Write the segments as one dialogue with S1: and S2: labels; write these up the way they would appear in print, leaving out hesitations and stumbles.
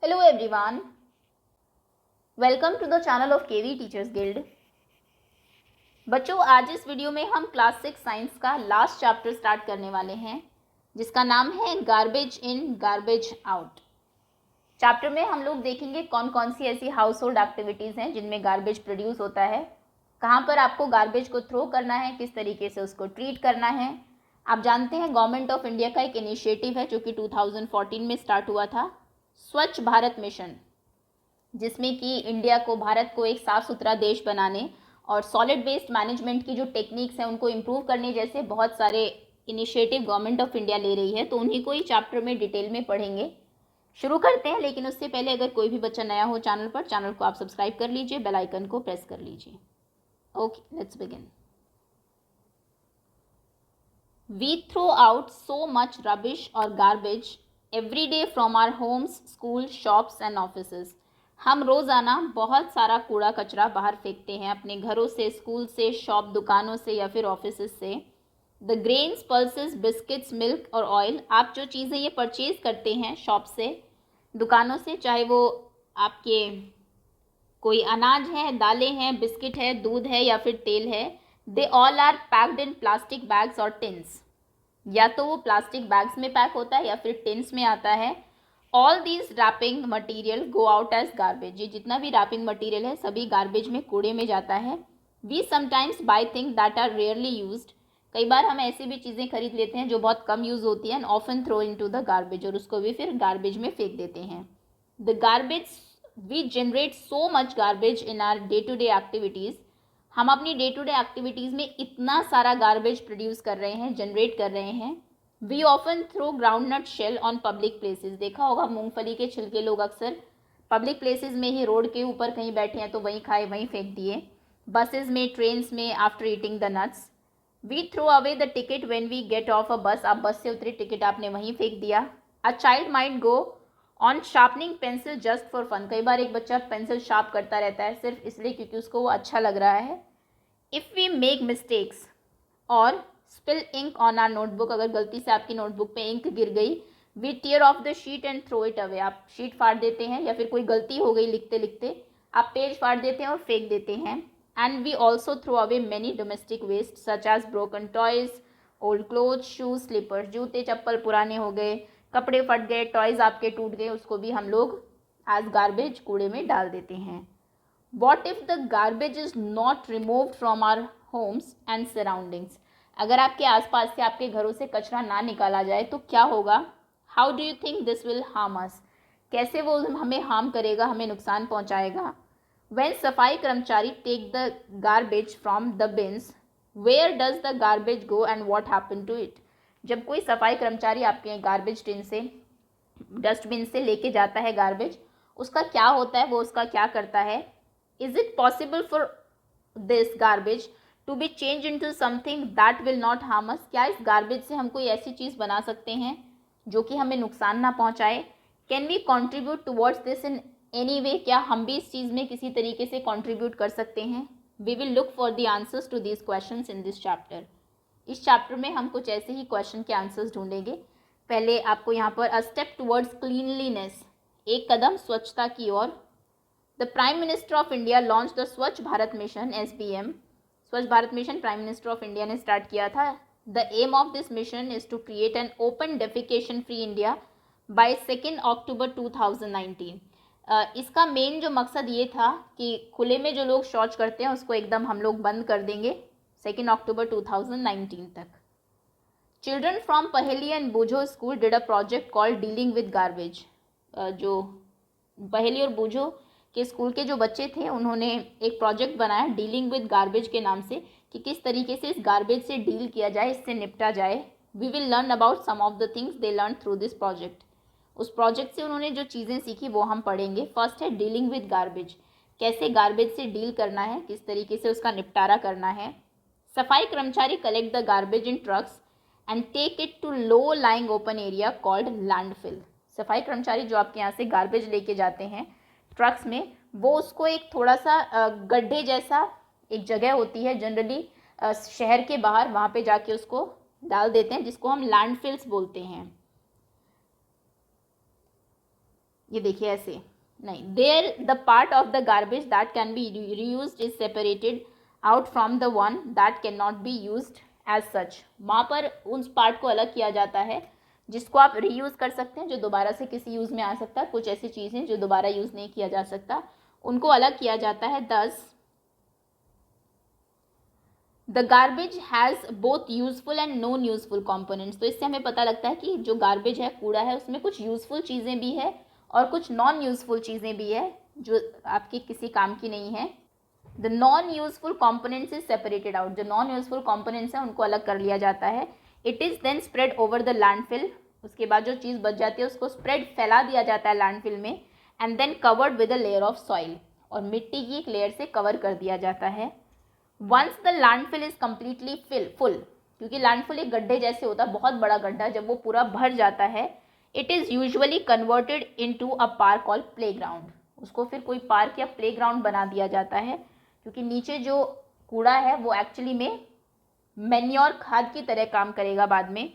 S1: Hello everyone, welcome to the channel of KV Teachers Guild। बच्चों, आज इस video में हम क्लास 6 साइंस का लास्ट चैप्टर स्टार्ट करने वाले हैं जिसका नाम है garbage in garbage out. Chapter में हम लोग देखेंगे कौन कौन सी ऐसी हाउस होल्ड एक्टिविटीज़ हैं जिनमें गार्बेज प्रोड्यूस होता है, कहाँ पर आपको गार्बेज को थ्रो करना है, किस तरीके से उसको ट्रीट करना है। आप जानते हैं गवर्नमेंट ऑफ इंडिया का एक इनिशिएटिव है जो कि 2014 में स्टार्ट हुआ था, स्वच्छ भारत मिशन, जिसमें कि इंडिया को, भारत को एक साफ़ सुथरा देश बनाने और सॉलिड वेस्ट मैनेजमेंट की जो टेक्निक्स हैं उनको इम्प्रूव करने जैसे बहुत सारे इनिशिएटिव गवर्नमेंट ऑफ इंडिया ले रही है। तो उन्हीं को ही चैप्टर में डिटेल में पढ़ेंगे। शुरू करते हैं, लेकिन उससे पहले अगर कोई भी बच्चा नया हो चैनल पर, चैनल को आप सब्सक्राइब कर लीजिए, बेल आइकन को प्रेस कर लीजिए। Okay, let's begin. We throw out so much rubbish or garbage every day from our homes, schools, shops and offices। हम रोज़ाना बहुत सारा कूड़ा कचरा बाहर फेंकते हैं, अपने घरों से, स्कूल से, शॉप, दुकानों से या फिर ऑफिस से। The grains, pulses, biscuits, milk और ऑयल, आप जो चीज़ें ये परचेज करते हैं शॉप से, दुकानों से, चाहे वो आपके कोई अनाज है, दालें हैं, बिस्किट है, दूध है या फिर तेल है, they all are packed in plastic bags और टिन्स। या तो वो प्लास्टिक बैग्स में पैक होता है या फिर टिन्स में आता है। All these wrapping material go out as garbage. ये जितना भी रैपिंग मटीरियल है सभी गार्बेज में, कूड़े में जाता है। We sometimes buy thing that are rarely used. कई बार हम ऐसी भी चीज़ें खरीद लेते हैं जो बहुत कम यूज़ होती हैं, and often throw into the garbage, और उसको भी फिर गार्बेज में फेंक देते हैं। The garbage, we generate so much garbage in our day to day activities. हम अपनी डे टू डे एक्टिविटीज़ में इतना सारा गार्बेज प्रोड्यूस कर रहे हैं, जनरेट कर रहे हैं। We often throw groundnut shell on public places. देखा होगा मूंगफली के छिलके लोग अक्सर पब्लिक प्लेसेस में ही, रोड के ऊपर कहीं बैठे हैं तो वहीं खाए, वहीं फेंक दिए। बसेस में, ट्रेन्स में, after eating the nuts. We throw away the ticket when we get off a bus. आप बस से उतरे, टिकट आपने वहीं फेंक दिया। A child might go on sharpening pencil just for fun. कई बार एक बच्चा पेंसिल शार्प करता रहता है सिर्फ इसलिए क्योंकि उसको वो अच्छा लग रहा है। इफ़ वी मेक मिस्टेक्स और spill ink on our notebook, अगर गलती से आपकी नोटबुक पे इंक गिर गई, we tear off the sheet and throw it away. आप शीट फाड़ देते हैं, या फिर कोई गलती हो गई लिखते लिखते, आप पेज फाड़ देते हैं और फेंक देते हैं। And we also throw away many domestic waste such as broken toys, old cloth, shoes, slippers. जूते चप्पल पुराने हो गए, कपड़े फट गए, टॉयज़ आपके टूट गए, उसको भी हम लोग एज गार्बेज कूड़े में डाल देते हैं। What if the garbage is not removed from our homes and surroundings. अगर आपके आसपास से, आपके घरों से कचरा ना निकाला जाए तो क्या होगा? How do you think this will harm us. कैसे वो हमें हार्म करेगा, हमें नुकसान पहुंचाएगा? व्हेन सफाई कर्मचारी take the garbage from the bins, where does the garbage go and what happen to it. जब कोई सफाई कर्मचारी आपके गार्बेज टिन से, डस्टबिन से लेके जाता है गार्बेज, उसका क्या होता है, वो उसका क्या करता है? Is it possible for this garbage to be change into something that will not harm us. क्या इस गार्बेज से हम कोई ऐसी चीज़ बना सकते हैं जो कि हमें नुकसान ना पहुंचाए? Can we contribute towards this in any way. क्या हम भी इस चीज़ में किसी तरीके से कॉन्ट्रीब्यूट कर सकते हैं? We will look for the answers to these question in this chapter. इस चैप्टर में हम कुछ ऐसे ही क्वेश्चन के आंसर्स ढूंढेंगे। पहले आपको यहाँ पर अ स्टेप टुवर्ड्स क्लीनलीनेस, एक कदम स्वच्छता की ओर। The prime minister of India launch the Swachh Bharat mission, SBM। Swachh Bharat mission prime minister of India ने स्टार्ट किया था। The aim of this mission is to create an open defecation free India by 2 अक्टूबर 2019। इसका main जो मकसद ये था कि खुले में जो लोग शौच करते हैं उसको एकदम हम लोग बंद कर देंगे 2 अक्टूबर 2019 तक। Children from Paheli and Boojho school did a project called dealing with garbage. जो पहेली और बूझो के स्कूल के जो बच्चे थे उन्होंने एक प्रोजेक्ट बनाया डीलिंग विद गार्बेज के नाम से, कि किस तरीके से इस गार्बेज से डील किया जाए, इससे निपटा जाए। We will learn about some of the things they learn through this project. उस प्रोजेक्ट से उन्होंने जो चीज़ें सीखी वो हम पढ़ेंगे। फर्स्ट है डीलिंग विद गार्बेज, कैसे गार्बेज से डील करना है, किस तरीके से उसका निपटारा करना है। सफाई कर्मचारी collect the garbage in trucks and take it to low lying open area called landfill. सफाई कर्मचारी जो आपके यहाँ से गार्बेज लेके जाते हैं ट्रक्स में, वो उसको एक थोड़ा सा गड्ढे जैसा एक जगह होती है जनरली शहर के बाहर, वहाँ पे जाके उसको डाल देते हैं, जिसको हम लैंडफिल्स बोलते हैं। ये देखिए ऐसे नहीं, there the part of the garbage that can be reused is separated out from the one that can not be used as such. वहाँ पर उस पार्ट को अलग किया जाता है जिसको आप रीयूज़ कर सकते हैं, जो दोबारा से किसी यूज़ में आ सकता है। कुछ ऐसी चीज़ें जो दोबारा यूज़ नहीं किया जा सकता, उनको अलग किया जाता है। दस the garbage has both useful and non useful components. तो इससे हमें पता लगता है कि जो गार्बेज है, कूड़ा है, उसमें कुछ यूजफुल चीज़ें भी है और कुछ नॉन यूजफुल चीज़ें भी है जो आपकी किसी काम की नहीं है। The non useful components is separated out. जो नॉन यूजफुल कॉम्पोनेंट्स हैं उनको अलग कर लिया जाता है। It is then spread over the landfill. उसके बाद जो चीज़ बच जाती है उसको स्प्रेड फैला दिया जाता है लैंडफिल में। And then covered with a layer of soil. और मिट्टी की एक लेयर से कवर कर दिया जाता है। Once the landfill is completely full, क्योंकि लैंडफिल एक गड्ढे जैसे होता है, बहुत बड़ा गड्ढा, जब वो पूरा भर जाता है, it is usually converted into a park और प्लेग्राउंड। उसको फिर कोई पार्क या प्लेग्राउंड बना दिया जाता है, क्योंकि नीचे जो कूड़ा है वो एक्चुअली में मैन्योर, खाद की तरह काम करेगा बाद में।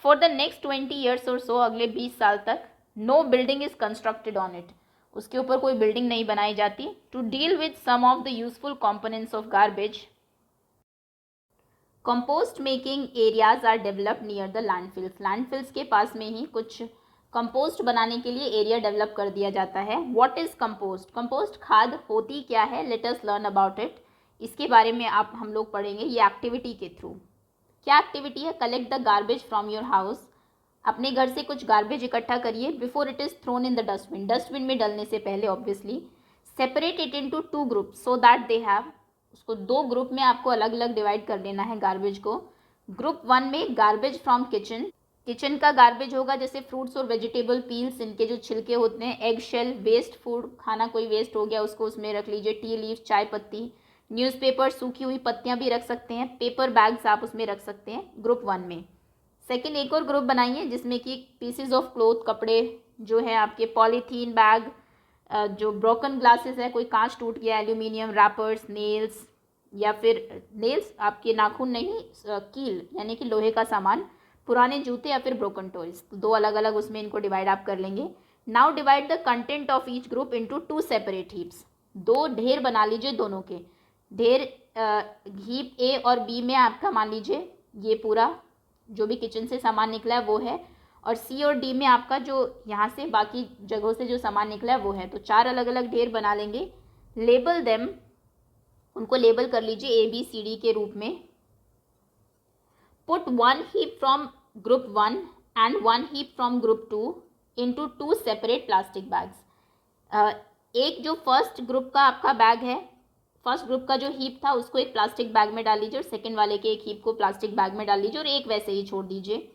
S1: फॉर द नेक्स्ट 20 ईयर्स और सो, अगले 20 साल तक, no building is constructed on it. उसके ऊपर कोई बिल्डिंग नहीं बनाई जाती। To deal with some of the useful components of garbage, compost making areas are developed near the landfills. Landfills के पास में ही कुछ कंपोस्ट बनाने के लिए एरिया डेवलप कर दिया जाता है। What is compost? कंपोस्ट खाद होती क्या है? Let us learn about it. इसके बारे में हम लोग पढ़ेंगे ये एक्टिविटी के थ्रू। क्या एक्टिविटी है? Collect the garbage from your house. अपने घर से कुछ गार्बेज इकट्ठा करिए before it is thrown in the dustbin. Dustbin में डलने से पहले obviously. Separate it into 2 groups so that they have, उसको 2 ग्रुप में आपको अलग अलग डिवाइड कर देना है गार्बेज को। ग्रुप 1 में गार्बेज फ्रॉम किचन। किचन का गार्बेज होगा, जैसे फ्रूट्स और वेजिटेबल पील्स, इनके जो छिलके होते हैं, एग शेल, वेस्ट फूड, खाना कोई वेस्ट हो गया उसको उसमें रख लीजिए, टी लीफ, चाय पत्ती, न्यूज़पेपर, सूखी हुई पत्तियां भी रख सकते हैं, पेपर बैग्स आप उसमें रख सकते हैं ग्रुप 1 में। सेकेंड एक और ग्रुप बनाइए जिसमें कि पीसीज ऑफ क्लोथ, कपड़े जो है आपके, पॉलीथीन बैग, जो ब्रोकन ग्लासेस है, कोई कांच टूट गया, एल्यूमिनियम रैपर्स, नेल्स, या फिर नेल्स आपके नाखून नहीं, कील यानी कि लोहे का सामान, पुराने जूते, या फिर ब्रोकन टॉयज। तो 2 अलग अलग उसमें इनको डिवाइड आप कर लेंगे। Now divide the content of each group into 2 separate heaps. 2 ढेर बना लीजिए दोनों के। ढेर हीप ए और बी में आपका मान लीजिए ये पूरा जो भी किचन से सामान निकला है वो है, और सी और डी में आपका जो यहाँ से बाकी जगहों से जो सामान निकला है वो है। तो 4 अलग अलग ढेर बना लेंगे। लेबल देम, उनको लेबल कर लीजिए ABCD के रूप में। Put 1 heap from group 1 and 1 heap from group 2 into 2 separate plastic bags. एक जो फर्स्ट ग्रुप का आपका बैग है, फर्स्ट ग्रुप का जो हीप था उसको एक प्लास्टिक बैग में डाल लीजिए, और सेकंड वाले के एक हीप को प्लास्टिक बैग में डाल लीजिए, और एक वैसे ही छोड़ दीजिए।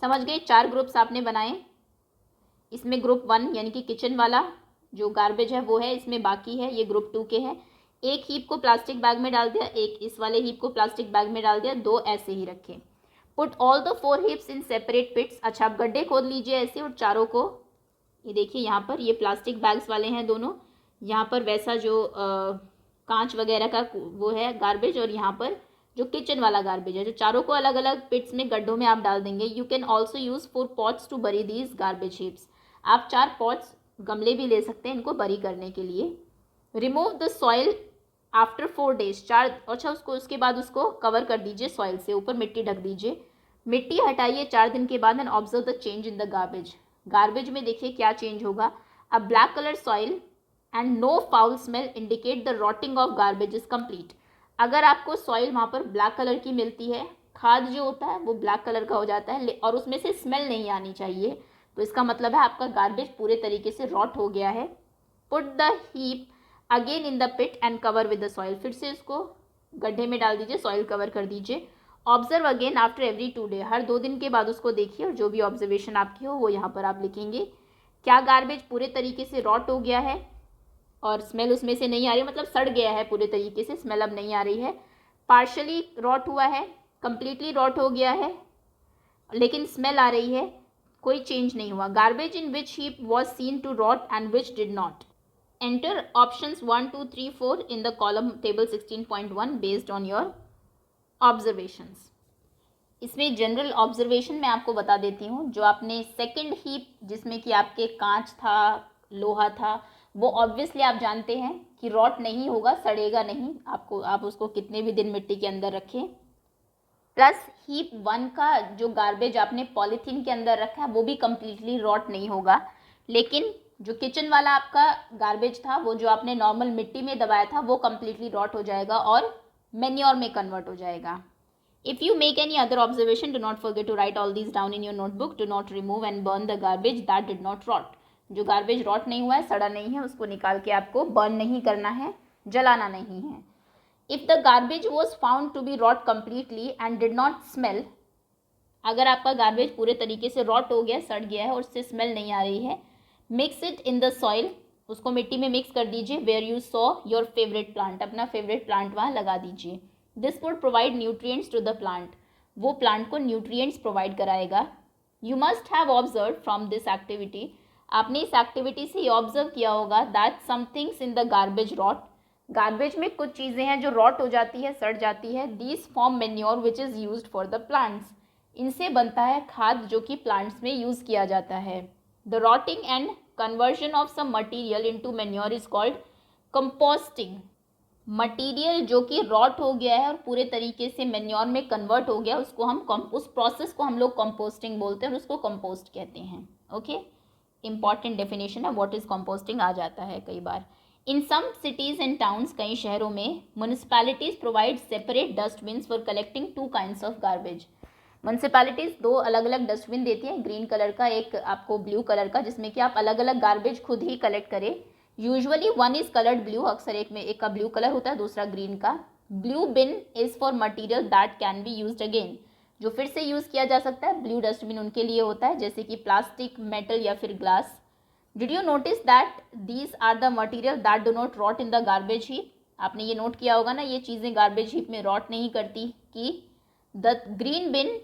S1: समझ गए? 4 ग्रुप्स आपने बनाए। इसमें ग्रुप 1 यानी कि किचन वाला जो गार्बेज है वो है, इसमें बाकी है ये ग्रुप 2 के हैं। एक हीप को प्लास्टिक बैग में डाल दिया, एक इस वाले हीप को प्लास्टिक बैग में डाल दिया, 2 ऐसे ही रखे। Put all the 4 heaps in separate pits. अच्छा, आप गड्ढे खोद लीजिए ऐसे, और चारों को, ये देखिए यहाँ पर ये प्लास्टिक बैग्स वाले हैं दोनों, यहाँ पर वैसा जो कांच वगैरह का वो है गार्बेज, और यहाँ पर जो किचन वाला गार्बेज है, जो चारों को अलग अलग पिट्स में, गड्ढों में आप डाल देंगे। You can also use 4 pots to bury these garbage heaps. आप 4 पॉट्स, गमले भी ले सकते हैं इनको बरी करने के लिए। Remove the soil after 4 days. 4, अच्छा उसको उसके बाद उसको कवर कर दीजिए सॉइल से, ऊपर मिट्टी ढक दीजिए। मिट्टी हटाइए 4 दिन के बाद, and observe the change in the garbage. Garbage में देखिए क्या चेंज होगा। A black colour soil and no foul smell indicate the rotting of garbage is complete. अगर आपको सॉइल वहाँ पर ब्लैक कलर की मिलती है, खाद जो होता है वो ब्लैक कलर का हो जाता है, और उसमें से स्मेल नहीं आनी चाहिए, तो इसका मतलब है आपका गार्बेज पूरे तरीके से रॉट हो गया है। Put the heap again in the pit and cover with the soil. फिर से इसको गड्ढे में डाल दीजिए, सॉइल कवर कर दीजिए। Observe again after every 2 day. हर 2 दिन के बाद उसको देखिए, और जो भी ऑब्जर्वेशन आपकी हो वो यहाँ पर आप लिखेंगे। क्या गार्बेज पूरे तरीके से रॉट हो गया है और स्मेल उसमें से नहीं आ रही, मतलब सड़ गया है पूरे तरीके से, स्मेल अब नहीं आ रही है। पार्शली रॉट हुआ है, कंप्लीटली रॉट हो गया है, लेकिन स्मेल आ रही है, कोई चेंज नहीं हुआ। Garbage in which heap was seen to rot and which did not. Enter options 1, 2, 3, 4 in the column table 16.1 based on your observations. इसमें जनरल ऑब्जर्वेशन मैं आपको बता देती हूँ। जो आपने सेकंड हीप जिसमें कि आपके कांच था, लोहा था, वो ऑब्वियसली आप जानते हैं कि रॉट नहीं होगा, सड़ेगा नहीं, आप उसको कितने भी दिन मिट्टी के अंदर रखें। प्लस हीप 1 का जो गार्बेज आपने पॉलीथीन के अंदर रखा है वो भी कम्प्लीटली रॉट नहीं होगा, लेकिन जो किचन वाला आपका गार्बेज था, वो जो आपने नॉर्मल मिट्टी में दबाया था, वो कम्प्लीटली रॉट हो जाएगा और मैन्योर में कन्वर्ट हो जाएगा। If you make any other observation, do not forget to write all these down in your notebook. Do not remove and burn the garbage that did not rot. जो garbage rot नहीं हुआ है, सड़ा नहीं है, उसको निकाल के आपको बर्न नहीं करना है, जलाना नहीं है। If the garbage was found to be rot completely and did not smell, अगर आपका गार्बेज पूरे तरीके से रॉट हो गया, सड़ गया है और उससे स्मेल नहीं आ रही है, mix it in the soil, उसको मिट्टी में मिक्स कर दीजिए। Where you saw your favourite plant, अपना फेवरेट प्लांट वहाँ लगा दीजिए। This would provide nutrients to the plant, वो प्लांट को न्यूट्रिएंट्स प्रोवाइड कराएगा। You must have observe from this activity, आपने इस एक्टिविटी से ये ऑब्जर्व किया होगा that some things in the garbage rot, garbage में कुछ चीज़ें हैं जो रॉट हो जाती है, सड़ जाती है। These form manure which is used for the plants, इनसे बनता है खाद जो कि प्लांट्स में यूज़ किया जाता है। The rotting and conversion of some material into manure is called composting. Material जो कि रॉट हो गया है और पूरे तरीके से मैन्योर में कन्वर्ट हो गया, उसको हम उस प्रोसेस को हम लोग कंपोस्टिंग बोलते हैं और उसको कंपोस्ट कहते हैं। ओके, इंपॉर्टेंट डेफिनेशन है, व्हाट इज कंपोस्टिंग आ जाता है कई बार। इन सम सिटीज़ एंड टाउन्स, कई शहरों में municipalities provide separate dustbins for collecting 2 kinds of garbage. Municipalities 2 अलग अलग डस्टबिन देती हैं, ग्रीन कलर का, एक आपको ब्लू कलर का, जिसमें कि आप अलग अलग गार्बेज खुद ही कलेक्ट करें। Usually one is coloured blue, अक्सर एक का ब्लू कलर होता है, दूसरा ग्रीन का। Blue bin is for material that can be used again, जो फिर से यूज़ किया जा सकता है। ब्लू डस्टबिन उनके लिए होता है जैसे कि प्लास्टिक, मेटल या फिर glass. Did you notice that these are the material that do not rot in the garbage heap, आपने ये नोट किया होगा ना, ये चीज़ें गार्बेज हीप में रॉट नहीं करती। कि द ग्रीन बिन,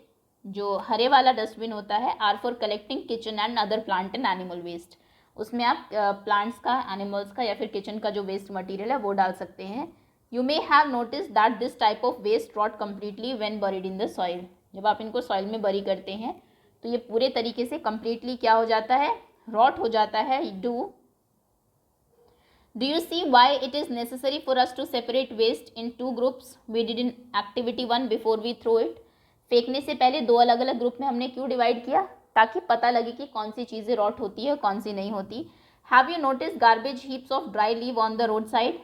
S1: जो हरे वाला डस्टबिन होता है, are for collecting kitchen and other plant and animal waste, उसमें आप प्लांट्स का, एनिमल्स का या फिर किचन का जो वेस्ट मटेरियल है वो डाल सकते हैं। You may have notice that this type of waste rot completely when buried in the soil, जब आप इनको सॉइल में बरी करते हैं तो ये पूरे तरीके से कम्प्लीटली क्या हो जाता है, रॉट हो जाता है। Do you see why it is necessary for us to separate waste in 2 groups we did in activity 1 before we throw it? फेंकने से पहले 2 अलग अलग ग्रुप में हमने क्यों डिवाइड किया, ताकि पता लगे कि कौन सी चीज़ें रॉट होती है और कौन सी नहीं होती। Have you notice garbage heaps of dry leave on the road side,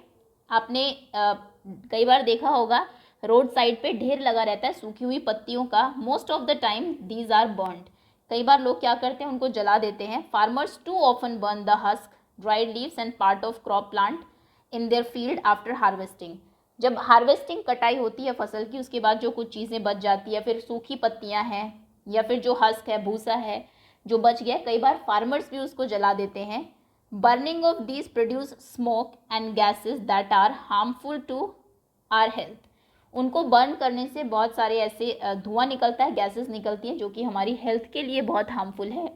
S1: आपने कई बार देखा होगा रोड साइड पे ढेर लगा रहता है सूखी हुई पत्तियों का। Most of the time these are burned, कई बार लोग क्या करते हैं, उनको जला देते हैं। Farmers too often burn the husk, dried leaves and part of crop plant in their field after harvesting, जब हार्वेस्टिंग, कटाई होती है फसल की, उसके बाद जो कुछ चीज़ें बच जाती है, फिर सूखी पत्तियां हैं या फिर जो हस्क है, भूसा है जो बच गया, कई बार फार्मर्स भी उसको जला देते हैं। Burning of these produce smoke and gases that are harmful to our health, उनको बर्न करने से बहुत सारे ऐसे धुआं निकलता है, गैसेस निकलती हैं जो कि हमारी हेल्थ के लिए बहुत हार्मफुल है।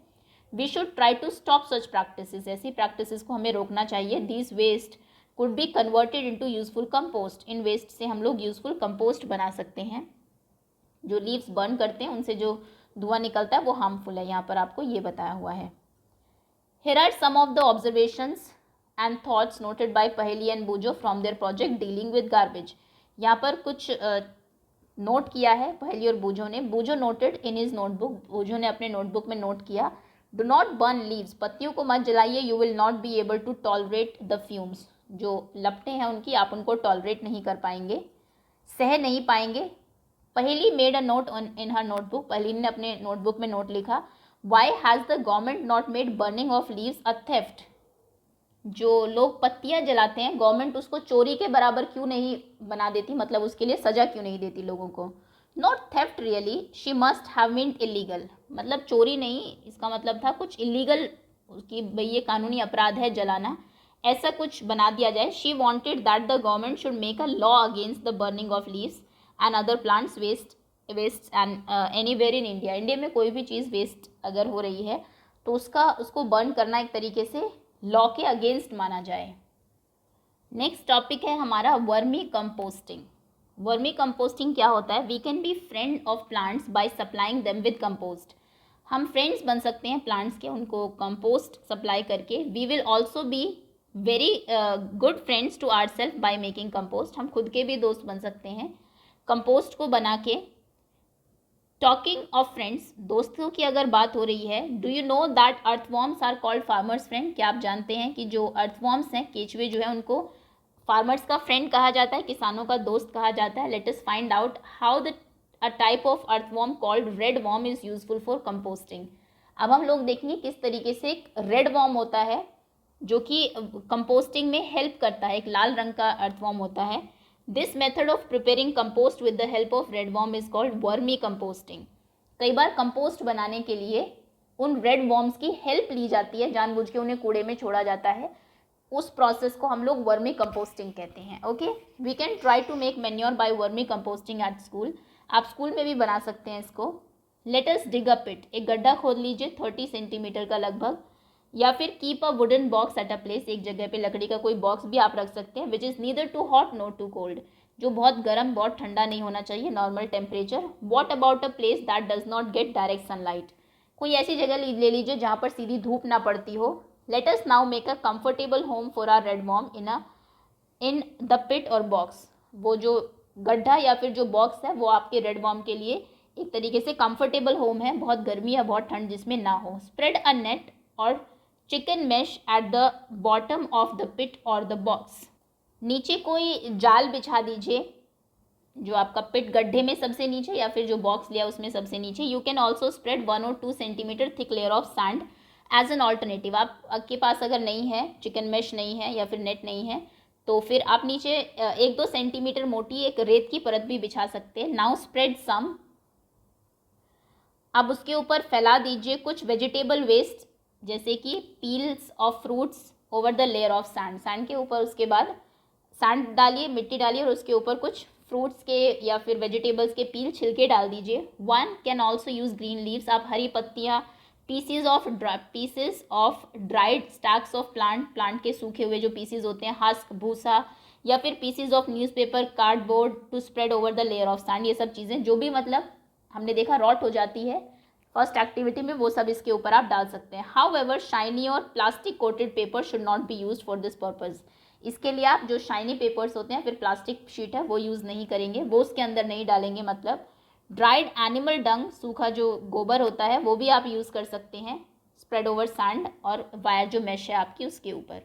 S1: We should try to stop such practices, ऐसी प्रैक्टिसेस को हमें रोकना चाहिए। These waste could be converted into useful compost, इन वेस्ट से हम लोग यूजफुल कंपोस्ट बना सकते हैं। जो लीव्स बर्न करते हैं उनसे जो धुआं निकलता है वो हार्मफुल है, यहाँ पर आपको ये बताया हुआ है। Here are some of the observations and thoughts noted by Paheli and Boojho from their project dealing with garbage, यहाँ पर कुछ नोट किया है पहेली और बूजो ने। बूजो नोटेड इन हिज नोटबुक, बूजो ने अपने नोटबुक में नोट किया। डो नॉट बर्न लीव्स, पत्तियों को मत जलाइए। You will not be able to tolerate the fumes, जो लपटें हैं उनकी आप उनको टॉलरेट नहीं कर पाएंगे, सह नहीं पाएंगे। Paheli made a note in her notebook, Paheli ने अपने नोटबुक में नोट लिखा। Why has the government not made burning of leaves a theft, जो लोग पत्तियां जलाते हैं गवर्नमेंट उसको चोरी के बराबर क्यों नहीं बना देती, मतलब उसके लिए सजा क्यों नहीं देती लोगों को। Not theft really, she must have meant illegal, मतलब चोरी नहीं, इसका मतलब था कुछ इलीगल, उसकी भाई ये कानूनी अपराध है जलाना, ऐसा कुछ बना दिया जाए। She wanted that the government should make a law against the burning of leaves and other plants waste and anywhere in India, India में कोई भी चीज़ वेस्ट अगर हो रही है तो उसको बर्न करना एक तरीके से लॉ के अगेंस्ट माना जाए। नेक्स्ट टॉपिक है हमारा वर्मी कंपोस्टिंग। वर्मी कंपोस्टिंग क्या होता है? We can be friend of plants by supplying them with compost, हम फ्रेंड्स बन सकते हैं प्लांट्स के, उनको कंपोस्ट सप्लाई करके. We will also be very good friends to our self by making compost. हम खुद के भी दोस्त बन सकते हैं कंपोस्ट को बना के. टॉकिंग ऑफ फ्रेंड्स, दोस्तों की अगर बात हो रही है, do you know that earthworms are called farmers friend. क्या आप जानते हैं कि जो अर्थवॉर्म्स हैं, केचुए जो है, उनको फार्मर्स का फ्रेंड कहा जाता है, किसानों का दोस्त कहा जाता है. Let us find out how the a type of earthworm called red worm is useful for composting. अब हम लोग देखेंगे किस तरीके से एक रेड वॉर्म होता है जो कि कंपोस्टिंग में हेल्प करता है. एक लाल रंग का अर्थवॉर्म होता है. This method of preparing compost with the help of red worm is called vermi composting. कई बार कंपोस्ट बनाने के लिए उन रेड वॉर्म्स की हेल्प ली जाती है, जानबूझ के उन्हें कूड़े में छोड़ा जाता है. उस प्रोसेस को हम लोग वर्मी कंपोस्टिंग कहते हैं. Okay, we can try to make manure by vermi composting at school. आप स्कूल में भी बना सकते हैं इसको. लेट अस डिग अ पिट, एक गड्ढा खोद लीजिए 30 सेंटीमीटर का लगभग, या फिर keep a wooden box at a place, एक जगह पे लकड़ी का कोई बॉक्स भी आप रख सकते हैं. Which is neither too hot not too cold, जो बहुत गर्म बहुत ठंडा नहीं होना चाहिए, normal temperature. What about a place that does not get direct sunlight, कोई ऐसी जगह ले लीजिए जहाँ पर सीधी धूप ना पड़ती हो. Let us now make a comfortable home for our red worm in the pit or box. वो जो गड्ढा या फिर जो बॉक्स है वो आपके रेड वॉर्म के लिए एक तरीके से कंफर्टेबल होम है, बहुत गर्मी या बहुत ठंड जिसमें ना हो. Spread a net or chicken mesh at the bottom of the pit or the box. नीचे कोई जाल बिछा दीजिए, जो आपका पिट गड्ढे में सबसे नीचे या फिर जो बॉक्स लिया उसमें सबसे नीचे. You can also spread 1 or 2 centimetre thick layer of sand as an alternative. आपके पास अगर नहीं है, चिकन मैश नहीं है या फिर नेट नहीं है, तो फिर आप नीचे 1-2 सेंटीमीटर मोटी एक रेत की परत भी बिछा सकते हैं. नाउ स्प्रेड सम, अब उसके ऊपर फैला दीजिए कुछ वेजिटेबल वेस्ट जैसे कि peels of fruits over the layer of sand. Sand के ऊपर उसके बाद सैंड डालिए, मिट्टी डालिए और उसके ऊपर कुछ फ्रूट्स के या फिर वेजिटेबल्स के पील छिलके डाल दीजिए. One can also use green leaves, आप हरी पत्तियाँ, PCs of dried stacks of plant के सूखे हुए जो पीसीज होते हैं, हस्क, भूसा, या फिर pieces of newspaper, cardboard to spread over the layer of sand. ये सब चीज़ें जो भी मतलब हमने देखा रॉट हो जाती है फर्स्ट एक्टिविटी में, वो सब इसके ऊपर आप डाल सकते हैं. हाउ एवर शाइनी और plastic coated paper should not be use for this purpose. इसके लिए आप जो शाइनी पेपर्स होते हैं फिर प्लास्टिक शीट है वो यूज़ नहीं करेंगे, वो उसके अंदर नहीं डालेंगे. मतलब ड्राइड एनिमल डंग, सूखा जो गोबर होता है वो भी आप यूज़ कर सकते हैं स्प्रेड ओवर सैंड और वायर जो मैश है आपकी उसके ऊपर.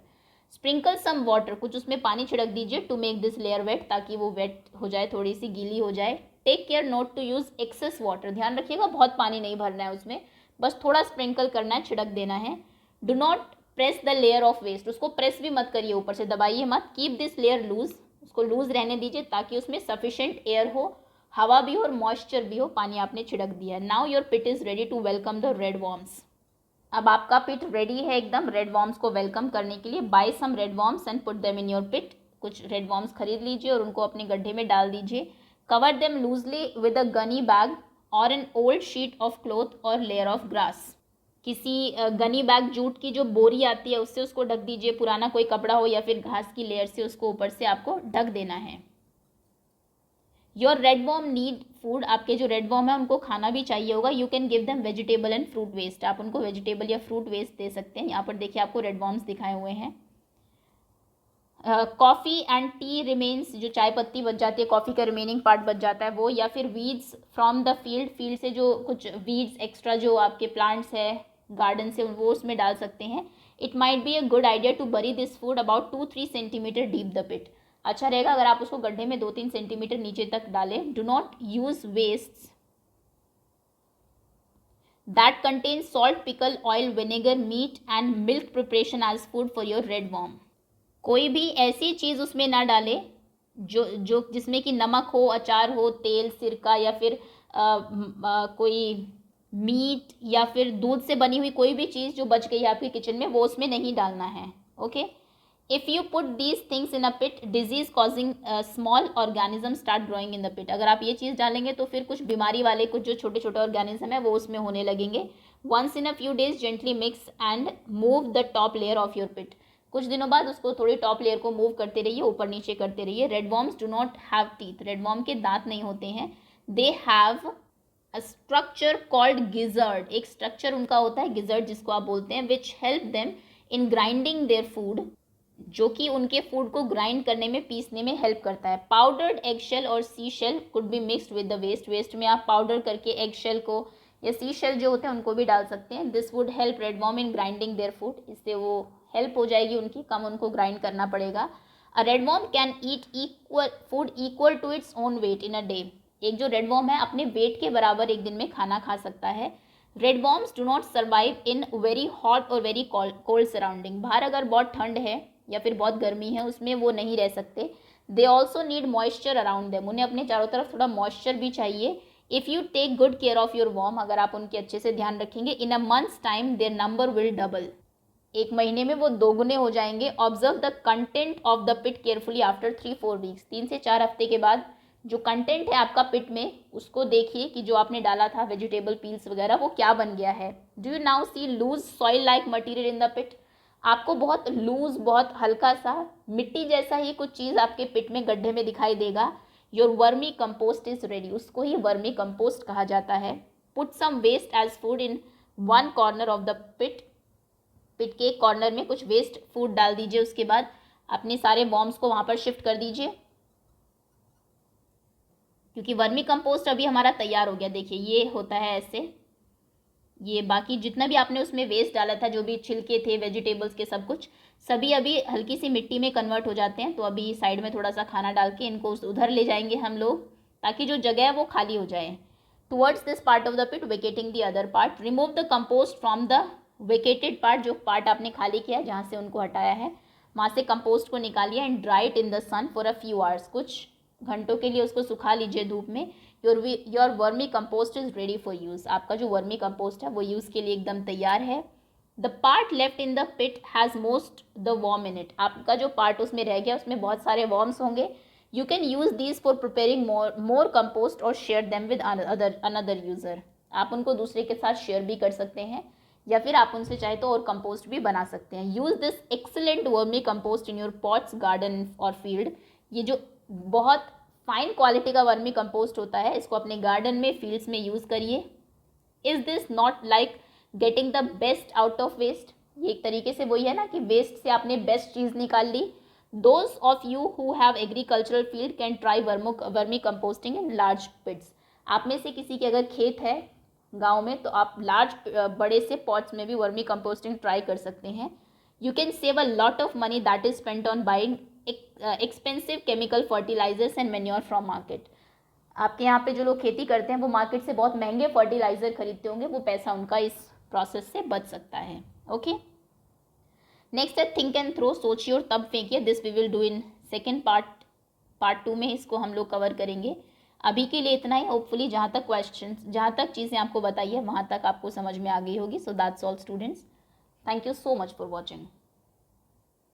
S1: स्प्रिंकल सम वाटर, कुछ उसमें पानी छिड़क दीजिए to make this layer wet, ताकि वो वेट हो जाए, थोड़ी सी गीली हो जाए. Take care not to use excess water, ध्यान रखिएगा बहुत पानी नहीं भरना है उसमें, बस थोड़ा स्प्रिंकल करना है, छिड़क देना है. Do not press the layer of waste, उसको प्रेस भी मत करिए, ऊपर से दबाइए मत. कीप दिस लेयर लूज, उसको लूज रहने दीजिए ताकि उसमें सफिशेंट एयर हो, हवा भी हो और मॉइस्चर भी हो, पानी आपने छिड़क दिया. Now your pit is ready to welcome the red worms. अब आपका पिट रेडी है एकदम रेड वॉर्म्स को वेलकम करने के लिए. Buy some red worms and put them in your pit, कुछ रेड वॉर्म्स खरीद लीजिए और उनको अपने गड्ढे में डाल दीजिए. Cover them loosely with a gunny bag और an old sheet of cloth और लेयर ऑफ ग्रास. किसी गनी बैग, जूट की जो बोरी आती है उससे उसको ढक दीजिए, पुराना कोई कपड़ा हो या फिर घास की लेयर से उसको ऊपर से आपको ढक देना है. Your red worm need food, आपके जो रेड वॉर्म है उनको खाना भी चाहिए होगा. You can give them vegetable and fruit waste, आप उनको वेजिटेबल या फ्रूट वेस्ट दे सकते हैं. यहाँ पर देखिए आपको रेड वॉर्म्स दिखाए हुए हैं. कॉफ़ी एंड टी रिमेन्स, जो चाय पत्ती बच जाती है, कॉफ़ी का रिमेनिंग पार्ट बच जाता है वो, या फिर वीड्स फ्रॉम द फील्ड से जो कुछ वीड्स एक्स्ट्रा जो आपके प्लांट्स है गार्डन से वो उसमें डाल सकते हैं. It might be a good idea to bury this food about 2-3 centimetre deep the pit. अच्छा रहेगा अगर आप उसको गड्ढे में 2-3 सेंटीमीटर नीचे तक डालें. Do not use waste that contain salt, pickle, oil, vinegar, meat and milk preparation as food for your red worm. कोई भी ऐसी चीज़ उसमें ना डालें जो जिसमें कि नमक हो, अचार हो, तेल, सिरका या फिर कोई मीट या फिर दूध से बनी हुई कोई भी चीज़ जो बच गई है आपके किचन में वो उसमें नहीं डालना है. Okay, if you put these things in a pit, disease causing small organism start growing in the pit. अगर आप ये चीज़ डालेंगे तो फिर कुछ बीमारी वाले कुछ जो छोटे छोटे ऑर्गेनिज्म है वो उसमें होने लगेंगे. Once in a few days gently mix and move the top layer of your pit. कुछ दिनों बाद उसको थोड़ी टॉप लेयर को मूव करते रहिए, ऊपर नीचे करते रहिए. Red worms do not have teeth, red worm के दांत नहीं होते हैं. They have a structure called gizzard, एक स्ट्रक्चर उनका होता है गिजर्ड जिसको आप बोलते हैं, which help them in grinding their food, जो कि उनके फूड को ग्राइंड करने में, पीसने में हेल्प करता है। पाउडर्ड एग शेल और sea shell could be mixed with the waste, waste में आप पाउडर करके एग शेल को या सी शेल जो होते हैं उनको भी डाल सकते हैं। This would help redworm in grinding their food, इससे वो हेल्प हो जाएगी उनकी, कम उनको ग्राइंड करना पड़ेगा। A redworm can eat equal food equal to its own weight in a day, एक जो रेडवॉर्म है अपने वेट के बराबर एक दिन में खाना खा सकता है। Redworms do not survive in very hot और वेरी कोल्ड सराउंडिंग, बाहर अगर बहुत ठंड है या फिर बहुत गर्मी है उसमें वो नहीं रह सकते। They also need moisture around them, उन्हें अपने चारों तरफ थोड़ा मॉइस्चर भी चाहिए। If you take good care of your worm, अगर आप उनके अच्छे से ध्यान रखेंगे, in a month's time their number will double, एक महीने में वो दोगुने हो जाएंगे। Observe the content of the pit carefully after 3-4 weeks, 3 से 4 हफ्ते के बाद जो कंटेंट है आपका पिट में उसको देखिए कि जो आपने डाला था वेजिटेबल पील्स वगैरह वो क्या बन गया है। Do you now see loose soil like material in the pit, आपको बहुत लूज, बहुत हल्का सा मिट्टी जैसा ही कुछ चीज़ आपके पिट में, गड्ढे में दिखाई देगा। Your vermi compost is ready, उसको ही वर्मी कंपोस्ट कहा जाता है। Put some waste as food in one corner of the pit, pit के एक कॉर्नर में कुछ वेस्ट फूड डाल दीजिए, उसके बाद अपने सारे वॉर्म्स को वहाँ पर शिफ्ट कर दीजिए, क्योंकि वर्मी कंपोस्ट अभी हमारा तैयार हो गया। देखिए ये होता है ऐसे, ये बाकी जितना भी आपने उसमें वेस्ट डाला था, जो भी छिलके थे वेजिटेबल्स के, सब कुछ सभी अभी हल्की सी मिट्टी में कन्वर्ट हो जाते हैं। तो अभी साइड में थोड़ा सा खाना डाल के इनको उधर ले जाएंगे हम लोग, ताकि जो जगह है वो खाली हो जाए। Towards this part of the pit vacating the other part, remove the compost from the vacated part, जो पार्ट आपने खाली किया है, जहाँ से उनको हटाया है वहाँ से कंपोस्ट को निकालिए। And dry it in the sun for a few hours, कुछ घंटों के लिए उसको सुखा लीजिए धूप में। Your vermi compost is ready for use, आपका जो वर्मी कंपोस्ट है वो यूज़ के लिए एकदम तैयार है। The part left in the pit has most the worm in it, आपका जो पार्ट उसमें रह गया उसमें बहुत सारे वॉर्म्स होंगे। You can use these for preparing more compost और share them with another user, आप उनको दूसरे के साथ शेयर भी कर सकते हैं या फिर आप उनसे चाहे तो और कंपोस्ट भी बना सकते हैं। Use this excellent vermi compost in your pots, garden और फील्ड, ये जो बहुत फाइन क्वालिटी का वर्मी कंपोस्ट होता है इसको अपने गार्डन में, फील्ड्स में यूज़ करिए। Is this not like getting the best out of waste, ये एक तरीके से वही है ना कि वेस्ट से आपने बेस्ट चीज़ निकाल ली। Those of you who have agricultural field can try vermi composting in large pits, आप में से किसी के अगर खेत है गांव में तो आप लार्ज बड़े से पॉट्स में भी वर्मी कंपोस्टिंग ट्राई कर सकते हैं। You can save a lot of money that is spent on buying expensive chemical fertilisers and manure from market, आपके यहाँ पे जो लोग खेती करते हैं वो मार्केट से बहुत महंगे फर्टिलाइजर खरीदते होंगे, वो पैसा उनका इस प्रोसेस से बच सकता है। ओके, नेक्स्ट है थिंक एंड थ्रो, सोचिए और तब फेंकिए। This we will do in second part 2 में इसको हम लोग कवर करेंगे। अभी के लिए इतना ही। होपफुली जहाँ तक क्वेश्चन, जहाँ तक चीज़ें आपको बताई है वहाँ तक आपको समझ में आ गई होगी। So that's all students, thank you so much for watching.